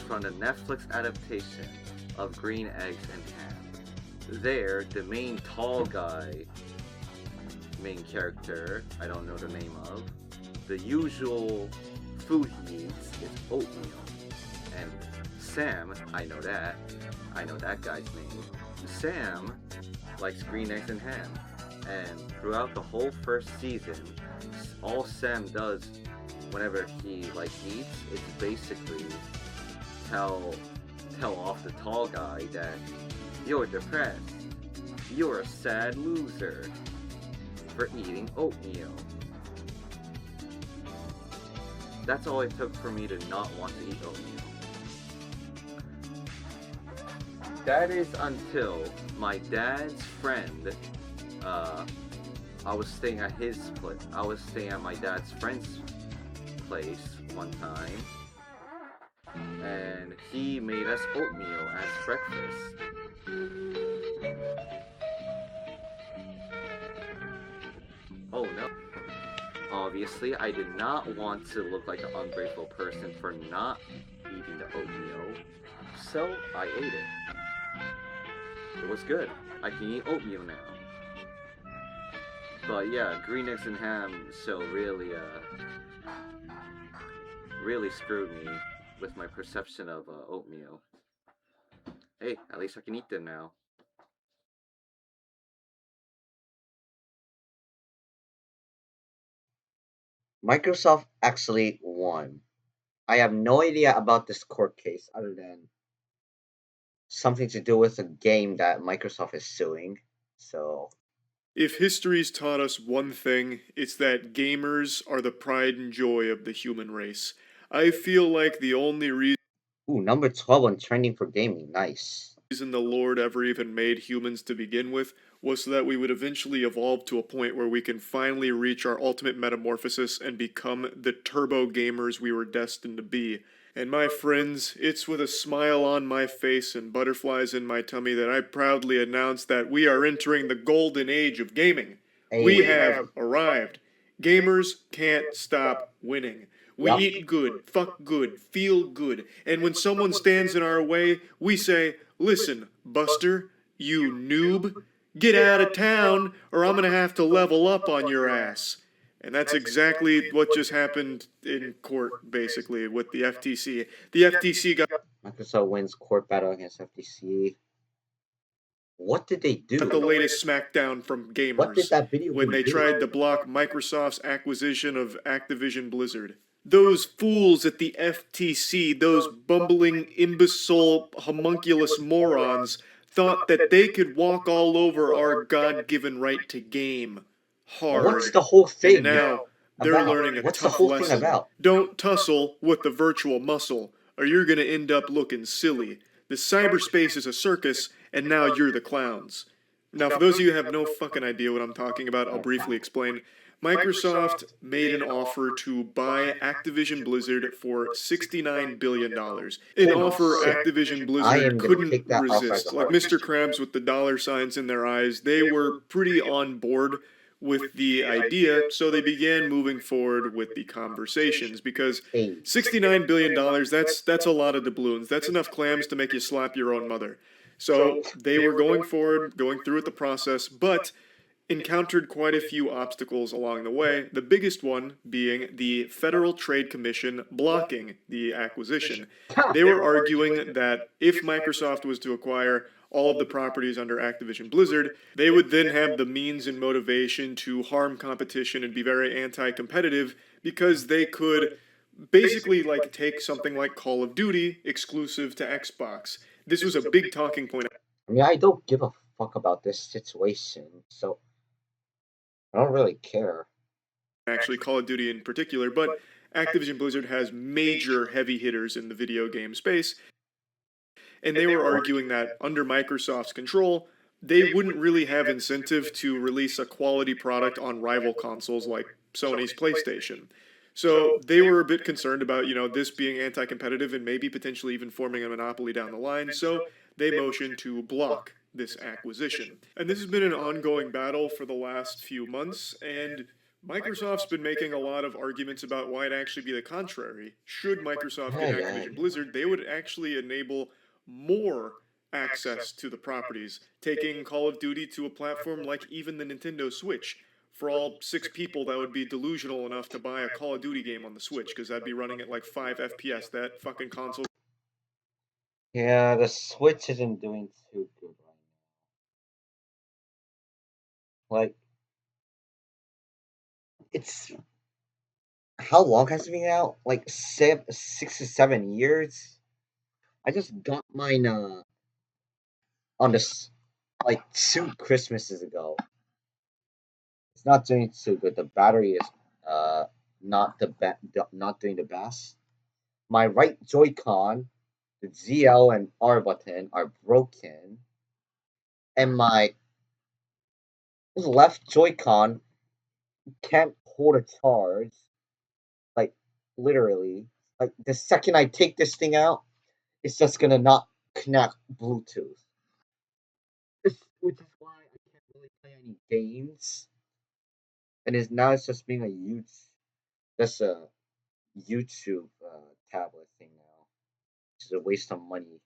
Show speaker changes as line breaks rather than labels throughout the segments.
from the Netflix adaptation of Green Eggs and Ham. There, the main tall guy, main character, I don't know the name of, the usual food he eats is oatmeal. And Sam, I know that guy's name. Sam likes green eggs and ham. And throughout the whole first season, all Sam does whenever he eats is basically tell off the tall guy that you're depressed, you're a sad loser for eating oatmeal. That's all it took for me to not want to eat oatmeal. That is until my dad's friend, I was staying at my dad's friend's place one time, and he made us oatmeal as breakfast. Oh no. Obviously, I did not want to look like an ungrateful person for not eating the oatmeal, so I ate it. It was good. I can eat oatmeal now. But yeah, green eggs and ham show really screwed me with my perception of oatmeal. Hey, at least I can eat them now.
Microsoft actually won. I have no idea about this court case other than something to do with a game that Microsoft is suing. So,
If history's taught us one thing, it's that gamers are the pride and joy of the human race. I feel like the only
number 12 on trending for gaming. Nice.
reason the Lord ever even made humans to begin with was so that we would eventually evolve to a point where we can finally reach our ultimate metamorphosis and become the turbo gamers we were destined to be. And my friends, it's with a smile on my face and butterflies in my tummy that I proudly announce that we are entering the golden age of gaming. We have arrived. Gamers can't stop winning. We
Yup.
eat good, fuck good, feel good, and when someone stands in our way, we say, "Listen, Buster, you noob, get out of town, or I'm gonna have to level up on your ass." And that's exactly what just happened in court, basically, with the FTC. The FTC got
Microsoft wins court battle against FTC. What did they do?
the latest smackdown from
What did
gamers
that video
when
game
they
do?
tried to block Microsoft's acquisition of Activision Blizzard. Those fools at the FTC, those bumbling, imbecile, homunculus morons, thought that they could walk all over our God given right to game.
What's
Hard.
the whole
And
thing
now they're
about?
learning a
What's the
tough
whole thing
lesson.
about?
Don't tussle with the virtual muscle, or you're gonna end up looking silly. The cyberspace is a circus, and now you're the clowns. Now, for those of you who have no fucking idea what I'm talking about, I'll briefly explain. Microsoft made an offer to buy Activision Blizzard for $69 billion. An
Holy
offer
shit.
Activision
I
Blizzard
am gonna
couldn't
take that offer as
resist.
a
Like
heart.
Mr. Krabs with the dollar signs in their eyes, they were pretty on board with the idea, so they began moving forward with the conversations because
Hey,
$69 billion, that's a lot of doubloons. That's enough clams to make you slap your own mother. So they were going forward, going through with the process, but encountered quite a few obstacles along the way, the biggest one being the Federal Trade Commission blocking the acquisition. They were arguing that if Microsoft was to acquire all of the properties under Activision Blizzard, they would then have the means and motivation to harm competition and be very anti-competitive because they could basically take something like Call of Duty exclusive to Xbox. This was a big talking point.
I mean, I don't give a fuck about this situation, so I don't really care.
Actually, Call of Duty in particular, but Activision Blizzard has major heavy hitters in the video game space, and they were arguing that under Microsoft's control, they wouldn't really have incentive to release a quality product on rival consoles like Sony's PlayStation. So they were a bit concerned about, this being anti-competitive and maybe potentially even forming a monopoly down the line. So they motioned to block this acquisition. And this has been an ongoing battle for the last few months, and Microsoft's been making a lot of arguments about why it'd actually be the contrary. Should Microsoft get
Oh yeah.
Activision Blizzard, they would actually enable more access to the properties, taking Call of Duty to a platform like even the Nintendo Switch. For all 6 people, that would be delusional enough to buy a Call of Duty game on the Switch, because that'd be running at like 5 FPS. That fucking console.
Yeah, the Switch isn't doing too good right now. Like, it's how long has it been out? Like 6 to 7 years. I just got mine on this like 2 Christmases ago. It's not doing too good. The battery is uh not doing the best. My right Joy-Con, the ZL and R button are broken, and my left Joy-Con can't hold a charge. Like literally, like the second I take this thing out, it's just gonna not connect Bluetooth. Which is why I can't really play any games. And it's just being a huge, just a YouTube tablet thing now. It's a waste of money.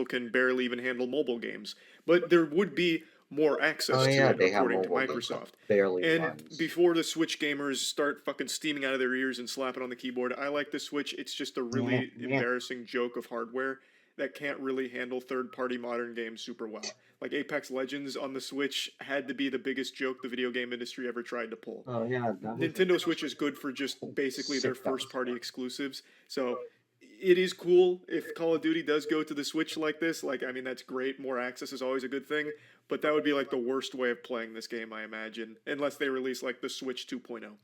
Can barely even handle mobile games. But there would be more access
Oh
to
yeah,
it,
they have
according to
mobile games that
Microsoft.
barely
And
runs.
before the Switch gamers start fucking steaming out of their ears and slapping on the keyboard, I like the Switch. It's just a really
Yeah.
embarrassing joke of hardware that can't really handle third-party modern games super well. Like Apex Legends on the Switch had to be the biggest joke the video game industry ever tried to pull.
Oh yeah, that was
Nintendo Switch is good for just basically their
sick. That was
first party exclusives. So it is cool if Call of Duty does go to the Switch like this. Like, I mean, that's great. More access is always a good thing. But that would be like the worst way of playing this game, I imagine, unless they release like the Switch 2.0.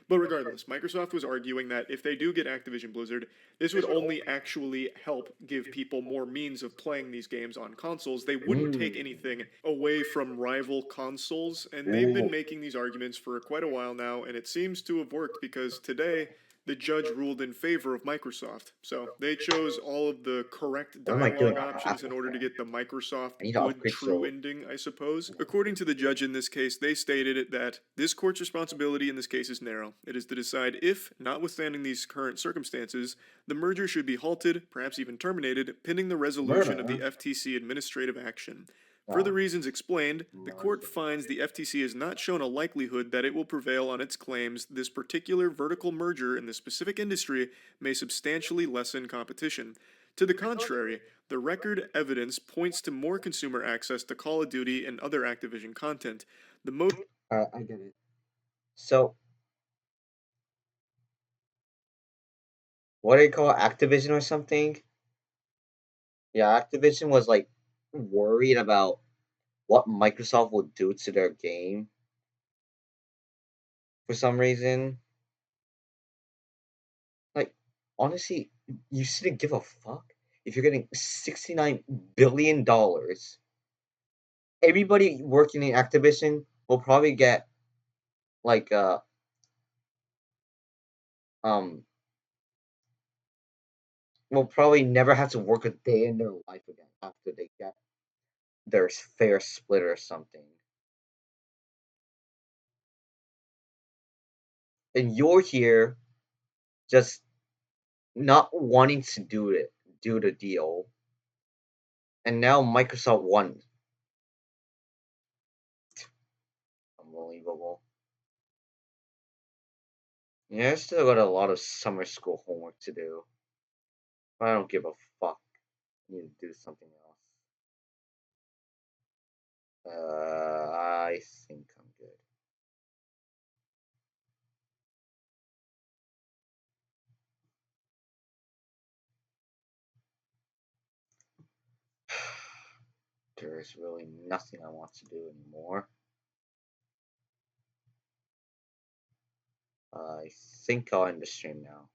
But regardless, Microsoft was arguing that if they do get Activision Blizzard, this would only actually help give people more means of playing these games on consoles. They wouldn't take anything away from rival consoles, and they've been making these arguments for quite a while now, and it seems to have worked because today the judge ruled in favor of Microsoft. So they chose all of the correct
What am I doing?
dialogue options in order to get the Microsoft
I need to
good,
upgrade
true
so-
ending, I suppose. According to the judge in this case, they stated that this court's responsibility in this case is narrow. It is to decide if, notwithstanding these current circumstances, the merger should be halted, perhaps even terminated, pending the resolution of the FTC administrative action. For the reasons explained, the court finds the FTC has not shown a likelihood that it will prevail on its claims this particular vertical merger in the specific industry may substantially lessen competition. To the contrary, the record evidence points to more consumer access to Call of Duty and other Activision content. The most
I get it. So, what do you call it, Activision or something? Yeah, Activision was like worried about what Microsoft would do to their game for some reason. Like, honestly, you shouldn't give a fuck if you're getting $69 billion. Everybody working in Activision will probably get like um will probably never have to work a day in their life again after they get their fair split or something. And you're here just not wanting to do the deal, and now Microsoft won. Unbelievable. Yeah, I still got a lot of summer school homework to do. But I don't give a fuck. I need to do something else. I think I'm good. There's really nothing I want to do anymore. I think I'll end the stream now.